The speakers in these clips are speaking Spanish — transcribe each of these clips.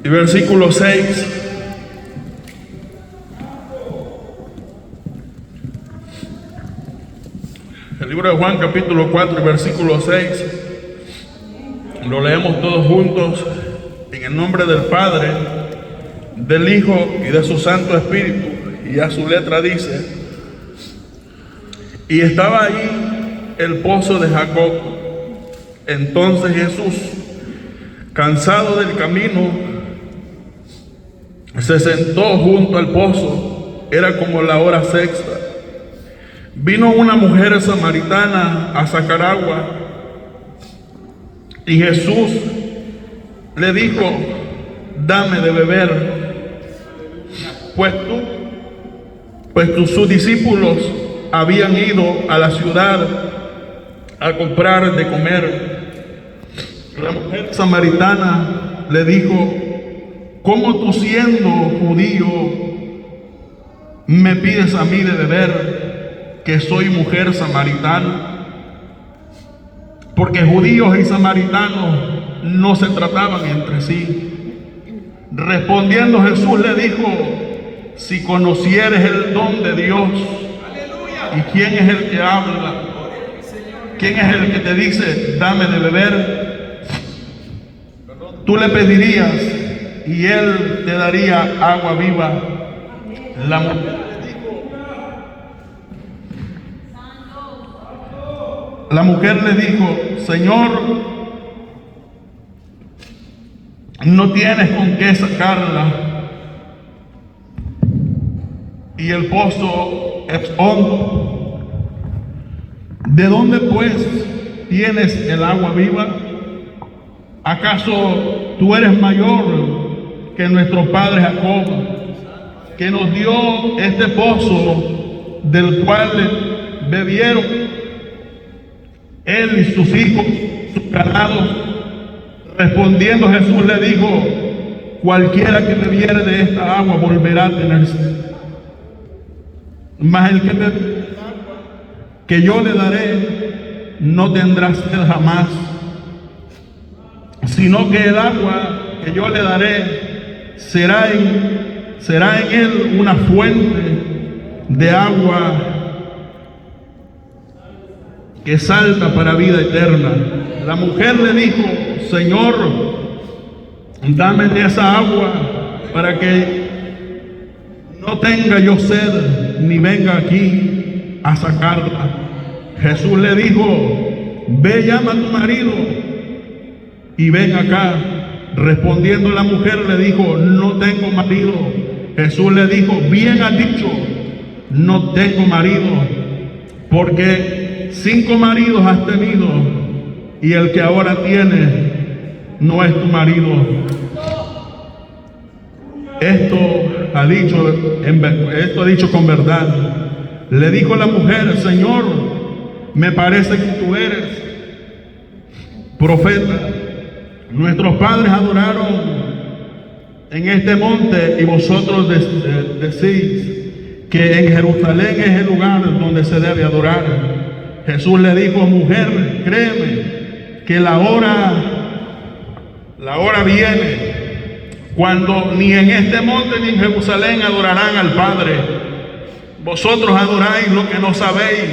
y versículo 6. El libro de Juan capítulo 4 y versículo 6. Lo leemos todos juntos en el nombre del Padre, del Hijo y de su Santo Espíritu. Y a su letra dice: y estaba ahí el pozo de Jacob. Entonces Jesús, cansado del camino, se sentó junto al pozo. Era como la hora sexta. Vino una mujer samaritana a sacar agua, y Jesús le dijo: dame de beber, pues sus discípulos habían ido a la ciudad a comprar de comer. La mujer samaritana le dijo: ¿cómo tú, siendo judío, me pides a mí de beber, que soy mujer samaritana? Porque judíos y samaritanos no se trataban entre sí. Respondiendo Jesús le dijo: si conocieres el don de Dios, y quién es el que habla, quién es el que te dice dame de beber, tú le pedirías y él te daría agua viva. La mujer le dijo: Señor, no tienes con qué sacarla, y el pozo es hondo. ¿De dónde pues tienes el agua viva? ¿Acaso tú eres mayor que nuestro padre Jacob, que nos dio este pozo, del cual bebieron él y sus hijos, sus ganados? Respondiendo Jesús le dijo: cualquiera que bebiere de esta agua volverá a tener sed, mas el que bebe del agua que yo le daré no tendrá sed jamás, sino que el agua que yo le daré será en él una fuente de agua que salta para vida eterna. La mujer le dijo: Señor, dame de esa agua para que no tenga yo sed, ni venga aquí a sacarla. Jesús le dijo: ve, llama a tu marido y ven acá. Respondiendo la mujer le dijo: no tengo marido. Jesús le dijo: bien has dicho, no tengo marido, porque 5 maridos has tenido, y el que ahora tienes no es tu marido. Esto ha dicho con verdad. Le dijo la mujer: Señor, me parece que tú eres profeta. Nuestros padres adoraron en este monte, y vosotros decís que en Jerusalén es el lugar donde se debe adorar. Jesús le dijo: mujer, créeme que la hora viene cuando ni en este monte ni en Jerusalén adorarán al Padre. Vosotros adoráis lo que no sabéis,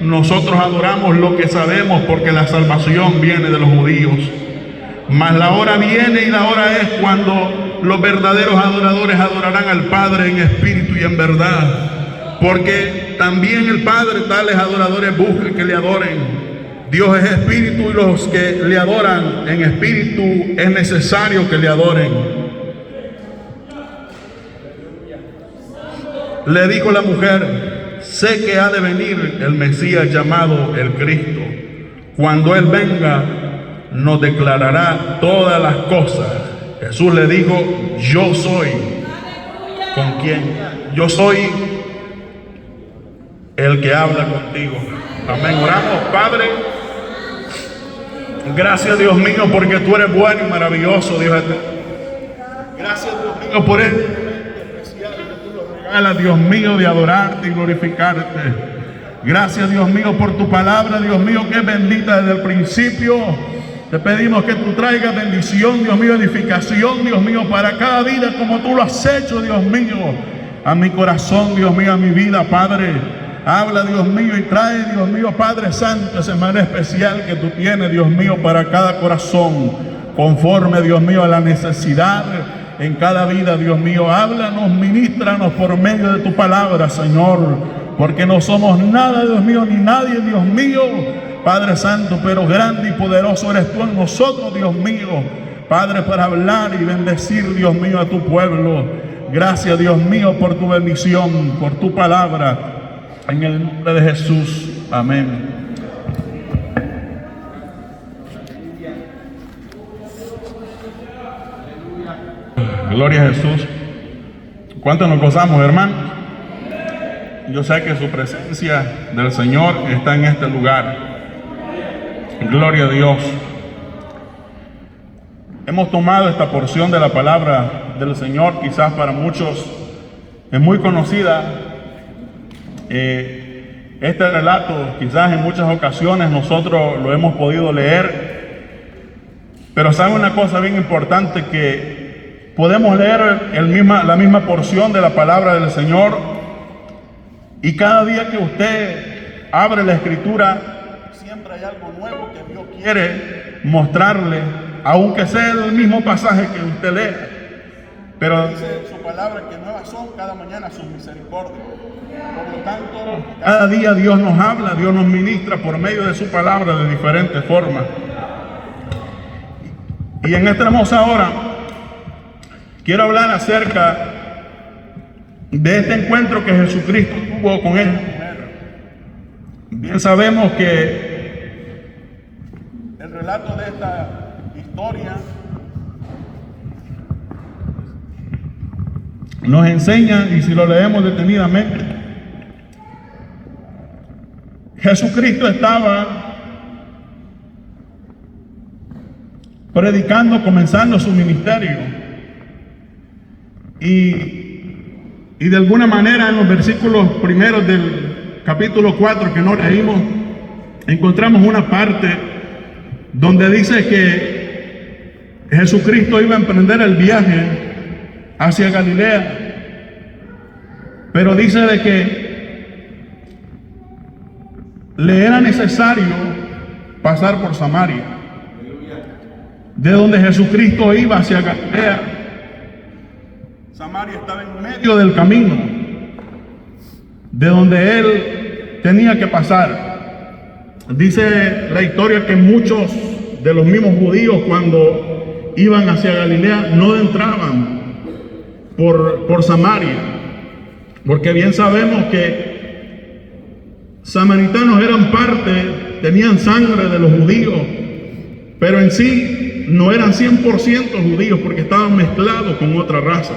nosotros adoramos lo que sabemos, porque la salvación viene de los judíos. Mas la hora viene, y la hora es cuando los verdaderos adoradores adorarán al Padre en espíritu y en verdad, porque también el Padre tales adoradores busca que le adoren. Dios es espíritu, y los que le adoran en espíritu es necesario que le adoren. Le dijo la mujer: sé que ha de venir el Mesías llamado el Cristo. Cuando Él venga, nos declarará todas las cosas. Jesús le dijo: yo soy. ¿Con quién? Yo soy el que habla contigo. Amén. Oramos. Padre, gracias, Dios mío, porque tú eres bueno y maravilloso, Dios. Gracias, Dios mío, por este especial que tú nos regalas, Dios mío, de adorarte y glorificarte. Gracias, Dios mío, por tu palabra, Dios mío, que es bendita desde el principio Te pedimos que tú traigas bendición, Dios mío, edificación, Dios mío, para cada vida como tú lo has hecho, Dios mío, a mi corazón, Dios mío, a mi vida, Padre. Habla, Dios mío, y trae, Dios mío, Padre Santo, esa manera especial que tú tienes, Dios mío, para cada corazón, conforme, Dios mío, a la necesidad en cada vida, Dios mío. Háblanos, ministranos por medio de tu palabra, Señor, porque no somos nada, Dios mío, ni nadie, Dios mío, Padre Santo, pero grande y poderoso eres tú en nosotros, Dios mío, Padre, para hablar y bendecir, Dios mío, a tu pueblo. Gracias, Dios mío, por tu bendición, por tu palabra, en el nombre de Jesús. Amén. Gloria a Jesús. ¿Cuánto nos gozamos, hermano? Yo sé que su presencia del Señor está en este lugar. Gloria a Dios. Hemos tomado esta porción de la palabra del Señor, quizás para muchos es muy conocida. Este relato, quizás en muchas ocasiones nosotros lo hemos podido leer, pero sabe una cosa bien importante, que podemos leer la misma porción de la palabra del Señor, y cada día que usted abre la Escritura, siempre hay algo nuevo que Dios quiere mostrarle, aunque sea el mismo pasaje que usted lee. Pero dice su palabra que nuevas son cada mañana sus misericordias. Por lo tanto, cada día Dios nos habla, Dios nos ministra por medio de su palabra de diferentes formas. Y en esta hermosa hora quiero hablar acerca de este encuentro que Jesucristo tuvo con esta mujer. Bien sabemos que el relato de esta historia nos enseña, y si lo leemos detenidamente, Jesucristo estaba predicando, comenzando su ministerio, y de alguna manera en los versículos primeros del capítulo 4 que no leímos, encontramos una parte donde dice que Jesucristo iba a emprender el viaje hacia Galilea, pero dice de que le era necesario pasar por Samaria. De donde Jesucristo iba hacia Galilea, Samaria estaba en medio del camino de donde él tenía que pasar. Dice la historia que muchos de los mismos judíos, cuando iban hacia Galilea, no entraban por Samaria, porque bien sabemos que samaritanos eran parte, tenían sangre de los judíos, pero en sí no eran 100% judíos, porque estaban mezclados con otra raza.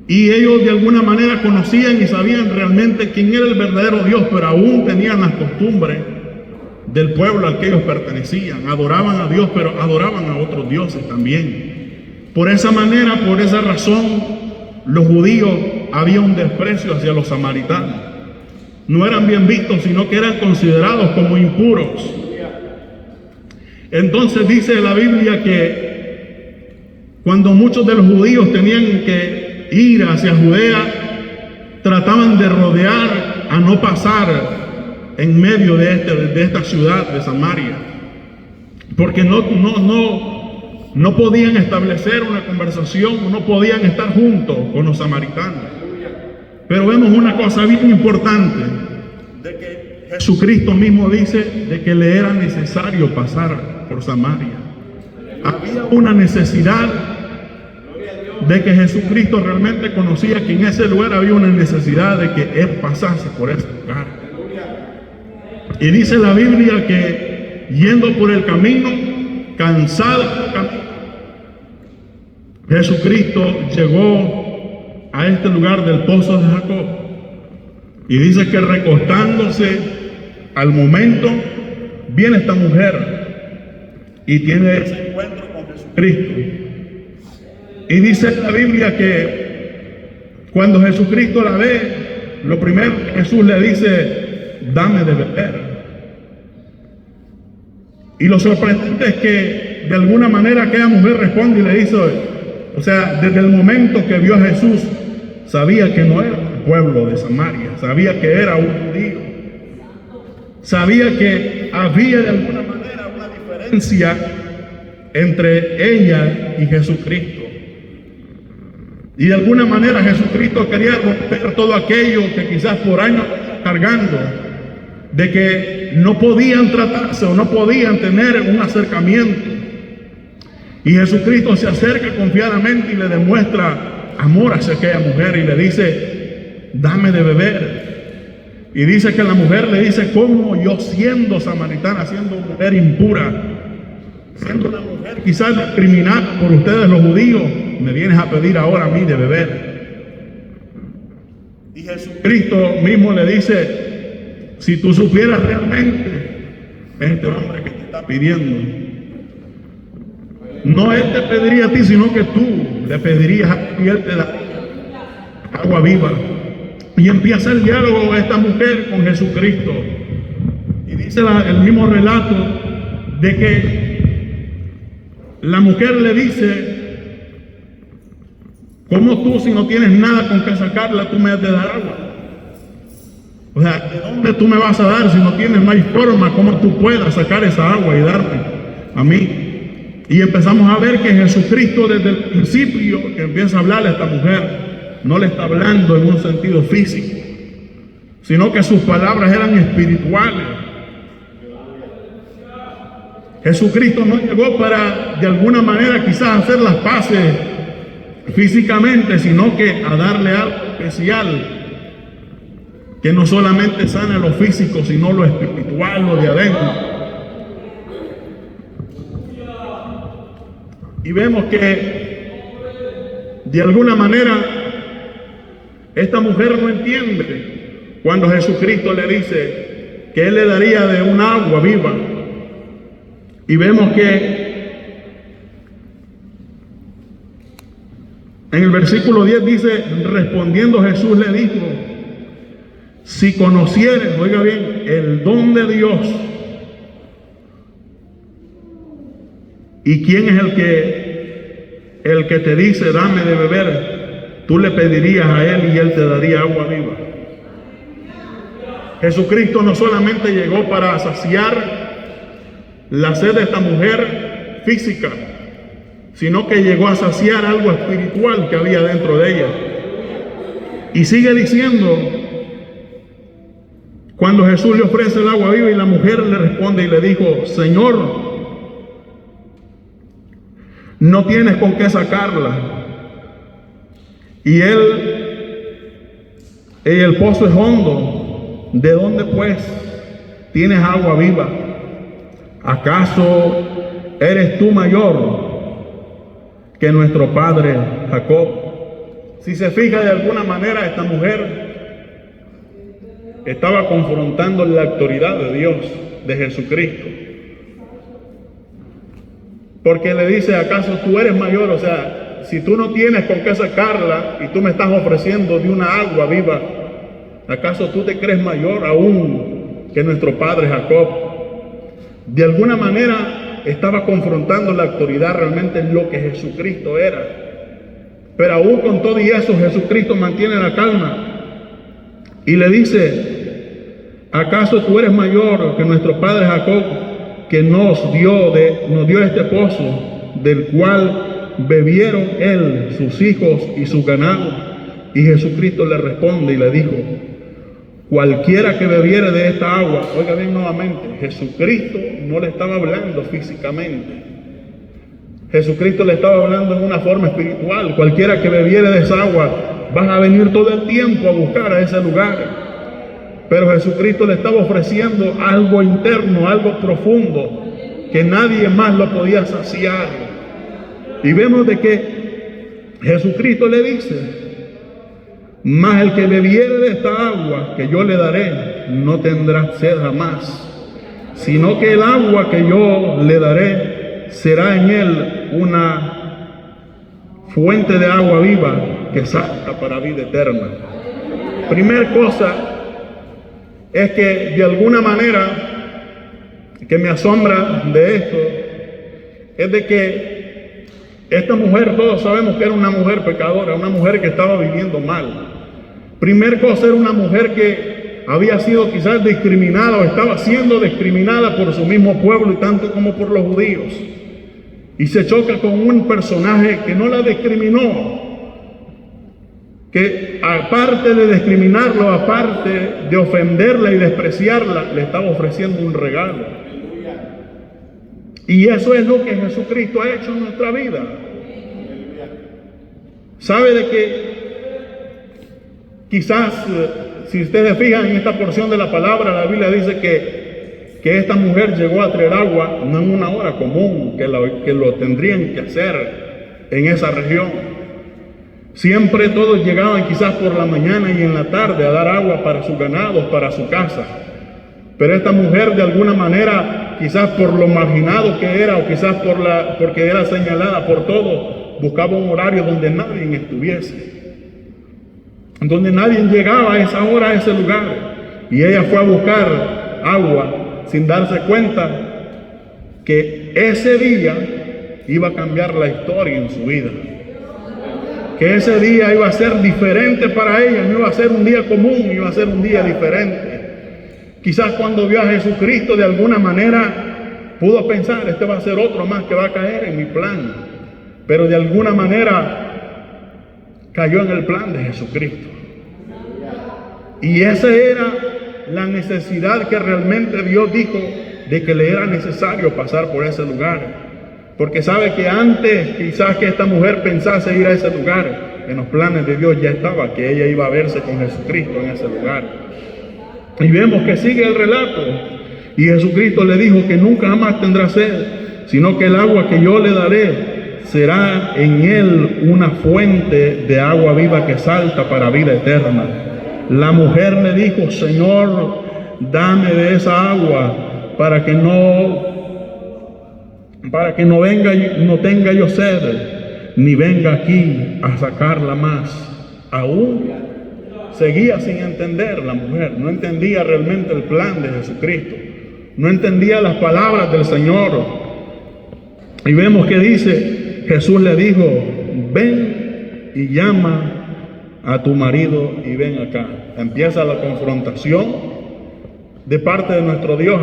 Y ellos de alguna manera conocían y sabían realmente quién era el verdadero Dios, pero aún tenían las costumbres del pueblo al que ellos pertenecían. Adoraban a Dios, pero adoraban a otros dioses también. Por esa manera, por esa razón, los judíos, había un desprecio hacia los samaritanos. No eran bien vistos, sino que eran considerados como impuros. Entonces dice la Biblia que cuando muchos de los judíos tenían que ir hacia Judea, trataban de rodear a no pasar en medio de esta ciudad de Samaria, porque no podían establecer una conversación, no podían estar juntos con los samaritanos. Pero vemos una cosa bien importante, de que Jesucristo mismo dice de que le era necesario pasar por Samaria. Había una necesidad de que Jesucristo realmente conocía que en ese lugar había una necesidad de que Él pasase por ese lugar. Y dice la Biblia que yendo por el camino, cansado del camino, Jesucristo llegó a este lugar del pozo de Jacob. Y dice que recostándose al momento, viene esta mujer y tiene ese encuentro con Jesucristo. Y dice la Biblia que cuando Jesucristo la ve, lo primero que Jesús le dice: dame de beber. Y lo sorprendente es que de alguna manera aquella mujer responde y le dice, o sea, desde el momento que vio a Jesús, sabía que no era un pueblo de Samaria, sabía que era un judío, sabía que había de alguna manera una diferencia entre ella y Jesucristo. Y de alguna manera Jesucristo quería romper todo aquello que quizás por años cargando, de que no podían tratarse o no podían tener un acercamiento. Y Jesucristo se acerca confiadamente y le demuestra amor hacia aquella mujer y le dice, dame de beber. Y dice que la mujer le dice, ¿cómo yo siendo samaritana, siendo mujer impura, siendo una mujer quizás discriminada por ustedes los judíos, me vienes a pedir ahora a mí de beber? Y Jesucristo mismo le dice, si tú supieras realmente, este hombre que te está pidiendo, no él te pediría a ti, sino que tú le pedirías a él y él te da agua viva. Y empieza el diálogo de esta mujer con Jesucristo. Y dice el mismo relato de que la mujer le dice, ¿cómo tú, si no tienes nada con que sacarla, tú me has de dar agua? O sea, ¿de dónde tú me vas a dar si no tienes, no hay forma como tú puedas sacar esa agua y darme a mí? Y empezamos a ver que Jesucristo desde el principio que empieza a hablarle a esta mujer, no le está hablando en un sentido físico, sino que sus palabras eran espirituales. Jesucristo no llegó para de alguna manera quizás hacer las paces físicamente, sino que a darle algo especial que no solamente sana lo físico, sino lo espiritual, lo de adentro. Y vemos que de alguna manera esta mujer no entiende cuando Jesucristo le dice que Él le daría de un agua viva. Y vemos que en el versículo 10 dice, respondiendo Jesús le dijo, si conocieres, oiga bien, el don de Dios, y quién es el que te dice dame de beber, tú le pedirías a él y él te daría agua viva. Jesucristo no solamente llegó para saciar la sed de esta mujer física, sino que llegó a saciar algo espiritual que había dentro de ella. Y sigue diciendo, cuando Jesús le ofrece el agua viva y la mujer le responde y le dijo, Señor, no tienes con qué sacarla. Y el pozo es hondo. ¿De dónde pues tienes agua viva? ¿Acaso eres tú mayor que nuestro padre Jacob? Si se fija, de alguna manera esta mujer estaba confrontando la autoridad de Dios, de Jesucristo. Porque le dice, ¿acaso tú eres mayor? O sea, si tú no tienes con qué sacarla y tú me estás ofreciendo de una agua viva, ¿acaso tú te crees mayor aún que nuestro padre Jacob? De alguna manera estaba confrontando la autoridad realmente en lo que Jesucristo era. Pero aún con todo y eso, Jesucristo mantiene la calma y le dice, ¿acaso tú eres mayor que nuestro padre Jacob, que nos dio este pozo, del cual bebieron él, sus hijos y su ganado? Y Jesucristo le responde y le dijo, cualquiera que bebiere de esta agua, oiga bien nuevamente, Jesucristo no le estaba hablando físicamente, Jesucristo le estaba hablando en una forma espiritual. Cualquiera que bebiere de esa agua, vas a venir todo el tiempo a buscar a ese lugar. Pero Jesucristo le estaba ofreciendo algo interno, algo profundo, que nadie más lo podía saciar. Y vemos de que Jesucristo le dice, mas el que bebiere de esta agua que yo le daré, no tendrá sed jamás, sino que el agua que yo le daré será en él una fuente de agua viva que salta para vida eterna. Primer cosa es que de alguna manera que me asombra de esto es de que esta mujer, todos sabemos que era una mujer pecadora, una mujer que estaba viviendo mal. Primer cosa, era una mujer que había sido quizás discriminada o estaba siendo discriminada por su mismo pueblo y tanto como por los judíos. Y se choca con un personaje que no la discriminó, que aparte de discriminarlo, aparte de ofenderla y despreciarla, le estaba ofreciendo un regalo. Y eso es lo que Jesucristo ha hecho en nuestra vida. ¿Sabe de que quizás, si ustedes fijan en esta porción de la palabra, la Biblia dice que esta mujer llegó a traer agua no en una hora común, que lo tendrían que hacer en esa región? Siempre todos llegaban quizás por la mañana y en la tarde a dar agua para sus ganados, para su casa. Pero esta mujer, de alguna manera, quizás por lo marginado que era o quizás porque era señalada por todos, buscaba un horario donde nadie estuviese, donde nadie llegaba a esa hora a ese lugar. Y ella fue a buscar agua sin darse cuenta que ese día iba a cambiar la historia en su vida. Que ese día iba a ser diferente para ella, no iba a ser un día común, iba a ser un día diferente. Quizás cuando vio a Jesucristo, de alguna manera pudo pensar, este va a ser otro más que va a caer en mi plan. Pero de alguna manera cayó en el plan de Jesucristo. Y esa era la necesidad que realmente Dios dijo de que le era necesario pasar por ese lugar. Porque sabe que antes quizás que esta mujer pensase ir a ese lugar, en los planes de Dios ya estaba que ella iba a verse con Jesucristo en ese lugar. Y vemos que sigue el relato. Y Jesucristo le dijo que nunca jamás tendrá sed, sino que el agua que yo le daré será en él una fuente de agua viva que salta para vida eterna. La mujer le dijo, Señor, dame de esa agua para que no tenga yo sed, ni venga aquí a sacarla más. Aún seguía sin entender la mujer, no entendía realmente el plan de Jesucristo, no entendía las palabras del Señor. Y vemos que dice, Jesús le dijo, ven y llama a tu marido y ven acá. Empieza la confrontación de parte de nuestro Dios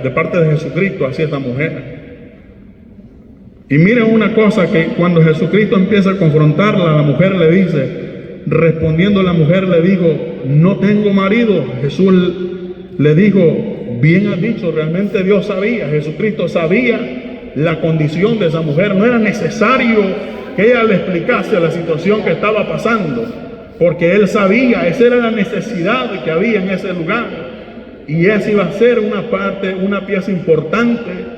de parte de Jesucristo hacia esta mujer. Y miren una cosa, que cuando Jesucristo empieza a confrontarla, la mujer le dice, respondiendo la mujer le dijo, no tengo marido. Jesús le dijo, bien has dicho. Realmente Dios sabía, Jesucristo sabía la condición de esa mujer. No era necesario que ella le explicase la situación que estaba pasando, porque Él sabía, esa era la necesidad que había en ese lugar. Y esa iba a ser una pieza importante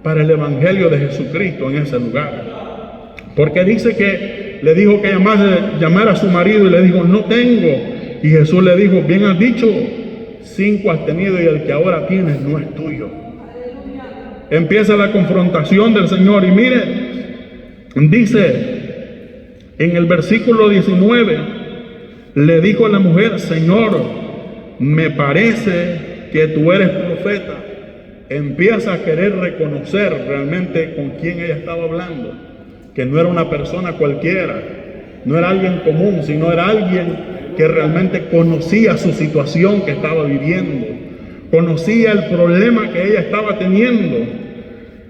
para el evangelio de Jesucristo en ese lugar. Porque dice que le dijo que llamara a su marido y le dijo, no tengo. Y Jesús le dijo, bien has dicho, 5 has tenido y el que ahora tienes no es tuyo. Empieza la confrontación del Señor. Y mire, dice en el versículo 19, le dijo a la mujer, Señor, me parece que tú eres profeta. Empieza a querer reconocer realmente con quién ella estaba hablando, que no era una persona cualquiera, no era alguien común, sino era alguien que realmente conocía su situación que estaba viviendo, conocía el problema que ella estaba teniendo.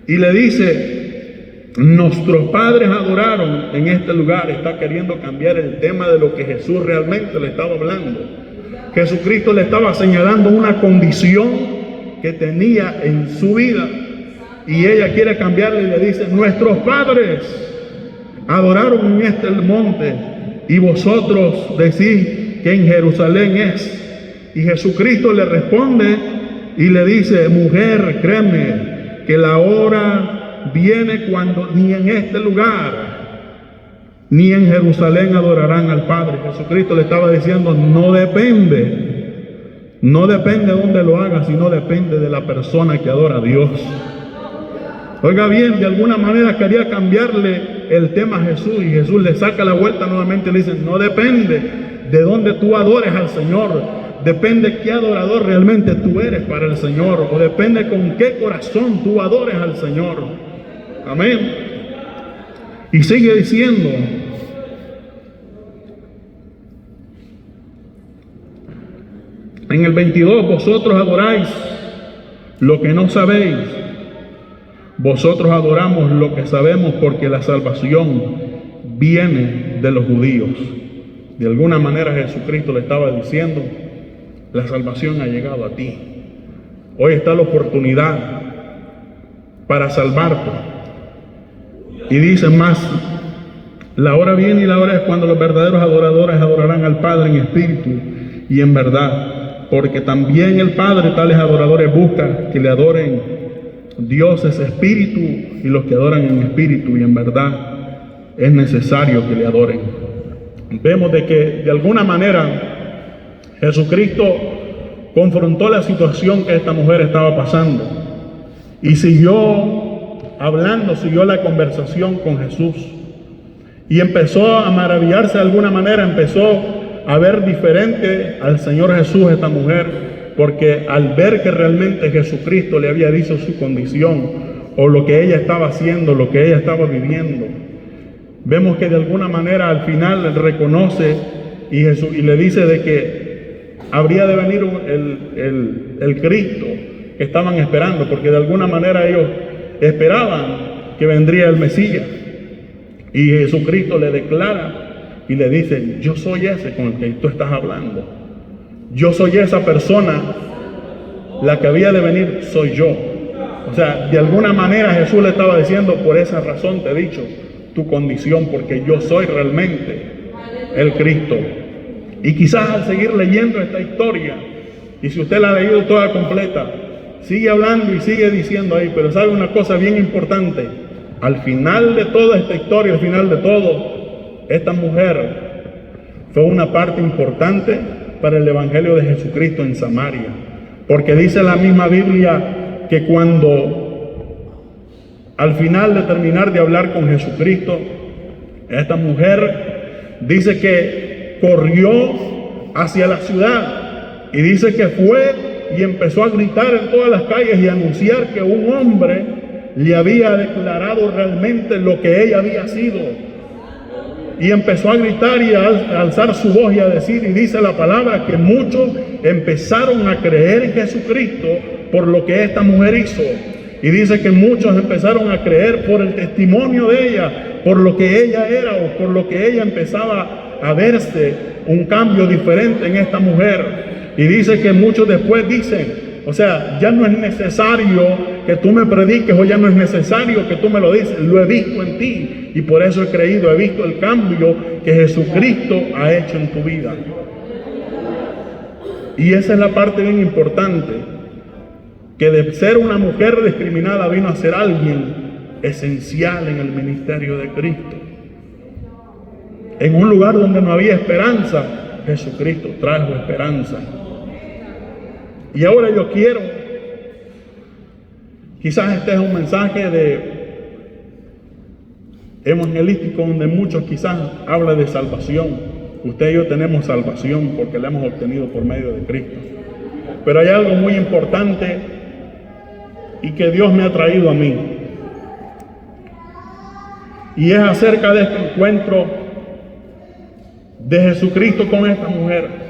Y le dice, nuestros padres adoraron en este lugar. Está queriendo cambiar el tema de lo que Jesús realmente le estaba hablando. Jesucristo le estaba señalando una condición que tenía en su vida, y ella quiere cambiarle y le dice, nuestros padres adoraron en este monte y vosotros decís que en Jerusalén es. Y Jesucristo le responde y le dice, mujer, créeme que la hora viene cuando ni en este lugar ni en Jerusalén adorarán al Padre. Jesucristo le estaba diciendo, no depende de dónde lo haga, sino depende de la persona que adora a Dios. Oiga bien, de alguna manera quería cambiarle el tema a Jesús, y Jesús le saca la vuelta nuevamente y le dice, no depende de dónde tú adores al Señor, depende qué adorador realmente tú eres para el Señor, o depende con qué corazón tú adores al Señor. Amén. Y sigue diciendo: en el 22, vosotros adoráis lo que no sabéis. Vosotros adoramos lo que sabemos, porque la salvación viene de los judíos. De alguna manera Jesucristo le estaba diciendo: la salvación ha llegado a ti. Hoy está la oportunidad para salvarte. Y dice más: la hora viene y la hora es cuando los verdaderos adoradores adorarán al Padre en espíritu y en verdad, porque también el Padre tales adoradores busca que le adoren. Dios es espíritu, y los que adoran en espíritu y en verdad es necesario que le adoren. Vemos de que de alguna manera Jesucristo confrontó la situación que esta mujer estaba pasando y siguió hablando, siguió la conversación con Jesús, y empezó a maravillarse de alguna manera, empezó a ver diferente al Señor Jesús esta mujer, porque al ver que realmente Jesucristo le había dicho su condición, o lo que ella estaba haciendo, lo que ella estaba viviendo, vemos que de alguna manera al final reconoce y le dice de que habría de venir el Cristo que estaban esperando, porque de alguna manera ellos esperaban que vendría el Mesías. Y Jesucristo le declara y le dice: yo soy ese con el que tú estás hablando. Yo soy esa persona, la que había de venir soy yo. O sea, de alguna manera Jesús le estaba diciendo: por esa razón te he dicho tu condición, porque yo soy realmente el Cristo. Y quizás al seguir leyendo esta historia, y si usted la ha leído toda completa, sigue hablando y sigue diciendo ahí, pero sabe una cosa bien importante: al final de toda esta historia, al final de todo, esta mujer fue una parte importante para el evangelio de Jesucristo en Samaria, porque dice la misma Biblia que cuando al final de terminar de hablar con Jesucristo, esta mujer dice que corrió hacia la ciudad, y dice que fue y empezó a gritar en todas las calles y a anunciar que un hombre le había declarado realmente lo que ella había sido. Y empezó a gritar y a alzar su voz y a decir, y dice la palabra, que muchos empezaron a creer en Jesucristo por lo que esta mujer hizo. Y dice que muchos empezaron a creer por el testimonio de ella, por lo que ella era, o por lo que ella empezaba a verse un cambio diferente en esta mujer. Y dice que muchos después dicen: o sea, ya no es necesario que tú me prediques, o ya no es necesario que tú me lo dices, lo he visto en ti y por eso he creído, he visto el cambio que Jesucristo ha hecho en tu vida. Y esa es la parte bien importante, que de ser una mujer discriminada vino a ser alguien esencial en el ministerio de Cristo. En un lugar donde no había esperanza, Jesucristo trajo esperanza. Y ahora yo quiero, quizás este es un mensaje evangelístico donde muchos quizás hablan de salvación. Usted y yo tenemos salvación porque la hemos obtenido por medio de Cristo. Pero hay algo muy importante y que Dios me ha traído a mí. Y es acerca de este encuentro de Jesucristo con esta mujer.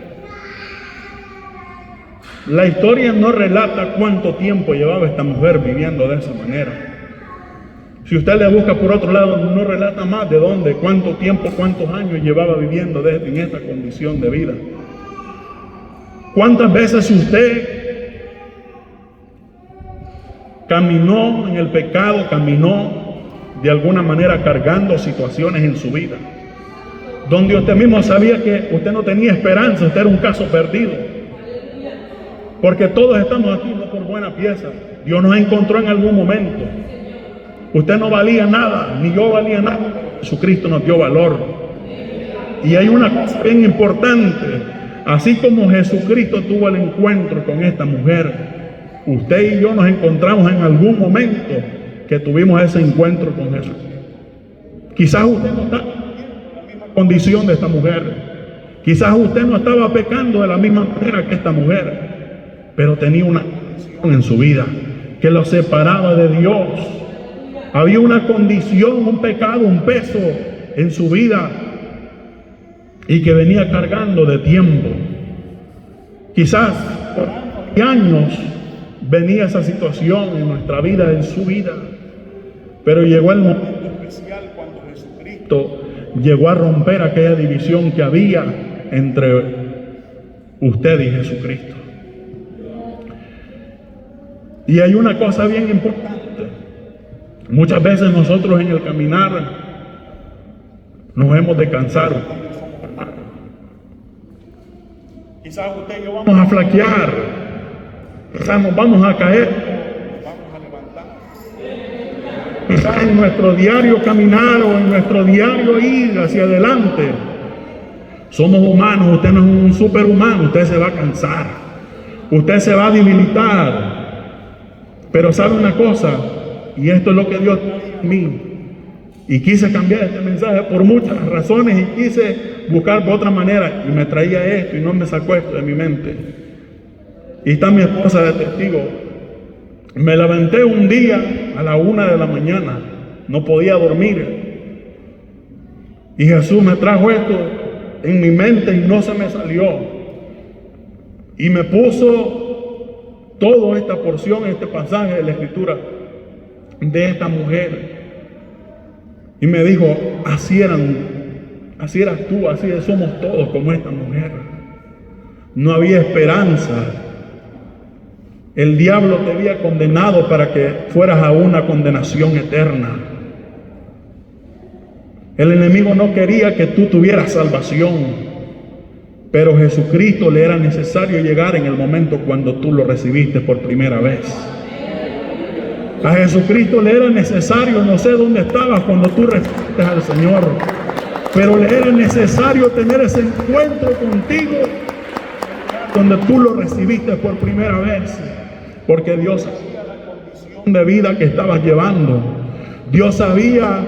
La historia no relata cuánto tiempo llevaba esta mujer viviendo de esa manera. Si usted le busca por otro lado, no relata más de dónde, cuánto tiempo, cuántos años llevaba viviendo en esta condición de vida. ¿Cuántas veces usted caminó en el pecado, caminó de alguna manera cargando situaciones en su vida, donde usted mismo sabía que usted no tenía esperanza, usted era un caso perdido? Porque todos estamos aquí no por buena pieza. Dios nos encontró en algún momento. Usted no valía nada, ni yo valía nada. Jesucristo nos dio valor. Y hay una cosa bien importante. Así como Jesucristo tuvo el encuentro con esta mujer, usted y yo nos encontramos en algún momento que tuvimos ese encuentro con Jesús. Quizás usted no está en la misma condición de esta mujer. Quizás usted no estaba pecando de la misma manera que esta mujer, pero tenía una condición en su vida que lo separaba de Dios. Había una condición, un pecado, un peso en su vida y que venía cargando de tiempo. Quizás por años venía esa situación en nuestra vida, en su vida, pero llegó el momento especial cuando Jesucristo llegó a romper aquella división que había entre usted y Jesucristo. Y hay una cosa bien importante. Muchas veces nosotros en el caminar nos hemos de cansar. Quizás usted y yo vamos a flaquear, quizás nos vamos a caer, vamos a levantar. Quizás en nuestro diario caminar o en nuestro diario ir hacia adelante, somos humanos, usted no es un superhumano, usted se va a cansar, usted se va a debilitar. Pero sabe una cosa, y esto es lo que Dios trae en mí, y quise cambiar este mensaje por muchas razones y quise buscar por otra manera, y me traía esto y no me sacó esto de mi mente. Y está mi esposa de testigo. Me levanté un día a la 1 de la mañana, no podía dormir, y Jesús me trajo esto en mi mente y no se me salió, y me puso toda esta porción, este pasaje de la escritura de esta mujer, y me dijo, así eras tú, así somos todos como esta mujer. No había esperanza. El diablo te había condenado para que fueras a una condenación eterna. El enemigo no quería que tú tuvieras salvación, pero Jesucristo le era necesario llegar en el momento cuando tú lo recibiste por primera vez. A Jesucristo le era necesario, no sé dónde estabas cuando tú recibiste al Señor, pero le era necesario tener ese encuentro contigo donde tú lo recibiste por primera vez, porque Dios sabía la condición de vida que estabas llevando. Dios sabía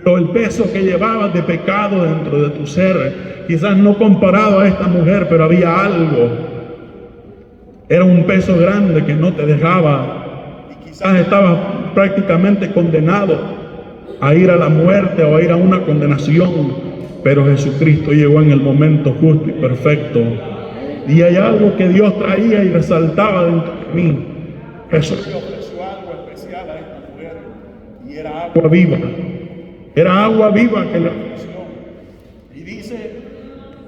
el peso que llevabas de pecado dentro de tu ser. Quizás no comparado a esta mujer, pero había algo. Era un peso grande que no te dejaba. Y quizás estabas prácticamente condenado a ir a la muerte o a ir a una condenación. Pero Jesucristo llegó en el momento justo y perfecto. Y hay algo que Dios traía y resaltaba dentro de mí. Jesús le ofreció algo especial a esta mujer. Y era agua viva. Era agua viva que le ofreció. Y dice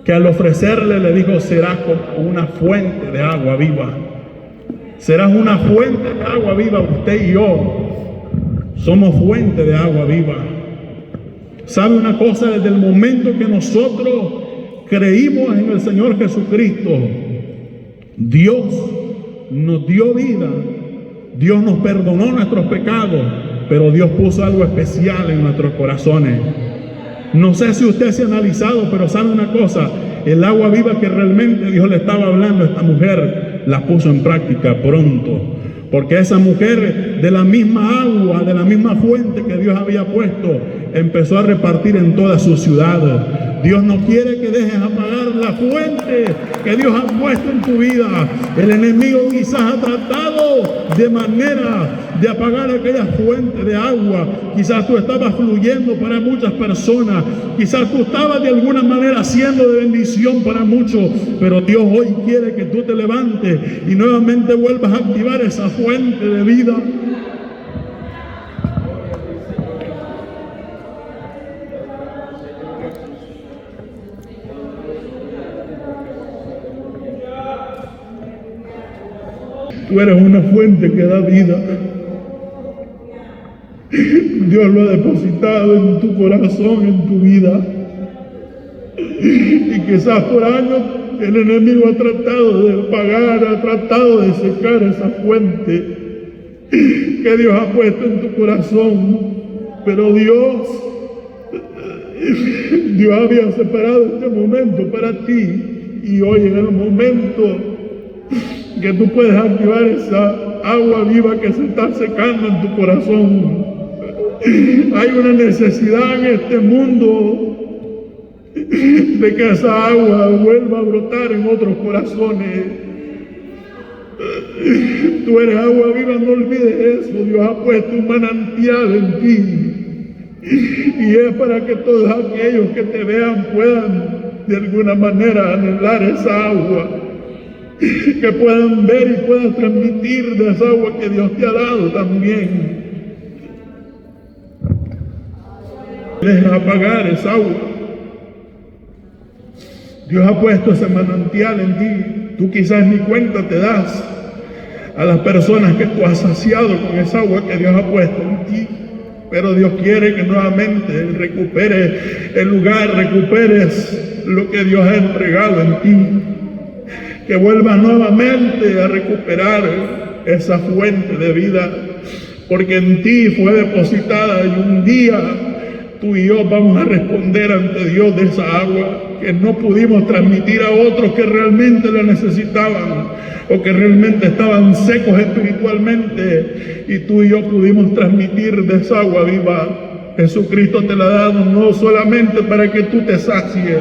que al ofrecerle le dijo, serás como una fuente de agua viva. Serás una fuente de agua viva. Usted y yo somos fuente de agua viva. ¿Sabe una cosa? Desde el momento que nosotros creímos en el Señor Jesucristo, Dios nos dio vida. Dios nos perdonó nuestros pecados, pero Dios puso algo especial en nuestros corazones. No sé si usted se ha analizado, pero sabe una cosa, el agua viva que realmente Dios le estaba hablando a esta mujer, la puso en práctica pronto. Porque esa mujer, de la misma agua, de la misma fuente que Dios había puesto, empezó a repartir en toda su ciudad. Dios no quiere que dejes apagar la fuente que Dios ha puesto en tu vida. El enemigo quizás ha tratado de manera de apagar aquella fuente de agua. Quizás tú estabas fluyendo para muchas personas. Quizás tú estabas de alguna manera siendo de bendición para muchos. Pero Dios hoy quiere que tú te levantes y nuevamente vuelvas a activar esa fuente de vida. Tú eres una fuente que da vida. Dios lo ha depositado en tu corazón, en tu vida. Y quizás por años el enemigo ha tratado de apagar, ha tratado de secar esa fuente que Dios ha puesto en tu corazón. Pero Dios había separado este momento para ti. Y hoy es el momento que tú puedes activar esa agua viva que se está secando en tu corazón. Hay una necesidad en este mundo de que esa agua vuelva a brotar en otros corazones. Tú eres agua viva, no olvides eso. Dios ha puesto un manantial en ti, y es para que todos aquellos que te vean puedan de alguna manera anhelar esa agua, que puedan ver y puedan transmitir de esa agua que Dios te ha dado también. Deja apagar esa agua. Dios ha puesto ese manantial en ti. Tú quizás ni cuenta te das a las personas que tú has saciado con esa agua que Dios ha puesto en ti. Pero Dios quiere que nuevamente recuperes el lugar, recuperes lo que Dios ha entregado en ti. Que vuelvas nuevamente a recuperar esa fuente de vida, porque en ti fue depositada, y un día tú y yo vamos a responder ante Dios de esa agua que no pudimos transmitir a otros que realmente la necesitaban o que realmente estaban secos espiritualmente, y tú y yo pudimos transmitir de esa agua viva. Jesucristo te la ha dado no solamente para que tú te sacies,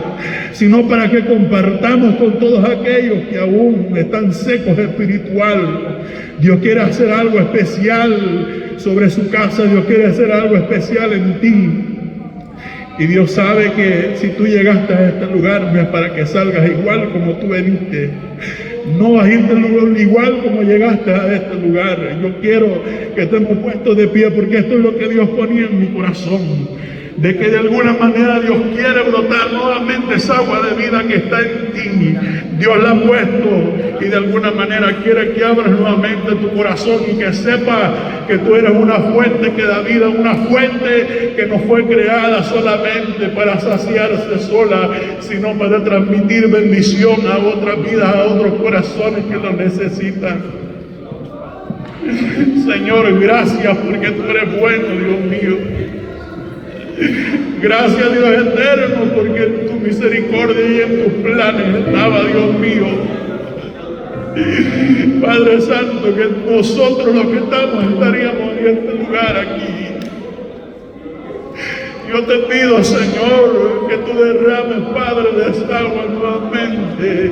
sino para que compartamos con todos aquellos que aún están secos espiritual. Dios quiere hacer algo especial sobre su casa. Dios quiere hacer algo especial en ti. Y Dios sabe que si tú llegaste a este lugar no es para que salgas igual como tú veniste. No vas a irte igual como llegaste a este lugar. Yo quiero que estemos puestos de pie, porque esto es lo que Dios ponía en mi corazón. De que de alguna manera Dios quiere brotar nuevamente esa agua de vida que está en ti. Dios la ha puesto, y de alguna manera quiere que abras nuevamente tu corazón y que sepas que tú eres una fuente que da vida, una fuente que no fue creada solamente para saciarse sola, sino para transmitir bendición a otras vidas, a otros corazones que lo necesitan. Señor, gracias porque tú eres bueno, Dios mío. Gracias, Dios eterno, porque en tu misericordia y en tus planes estaba, Dios mío. Padre Santo, que nosotros los que estamos estaríamos en este lugar aquí. Yo te pido, Señor, que tú derrames, Padre, de esta agua nuevamente.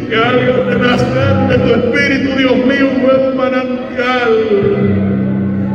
Que haga renacer de tu espíritu, Dios mío, un nuevo manantial.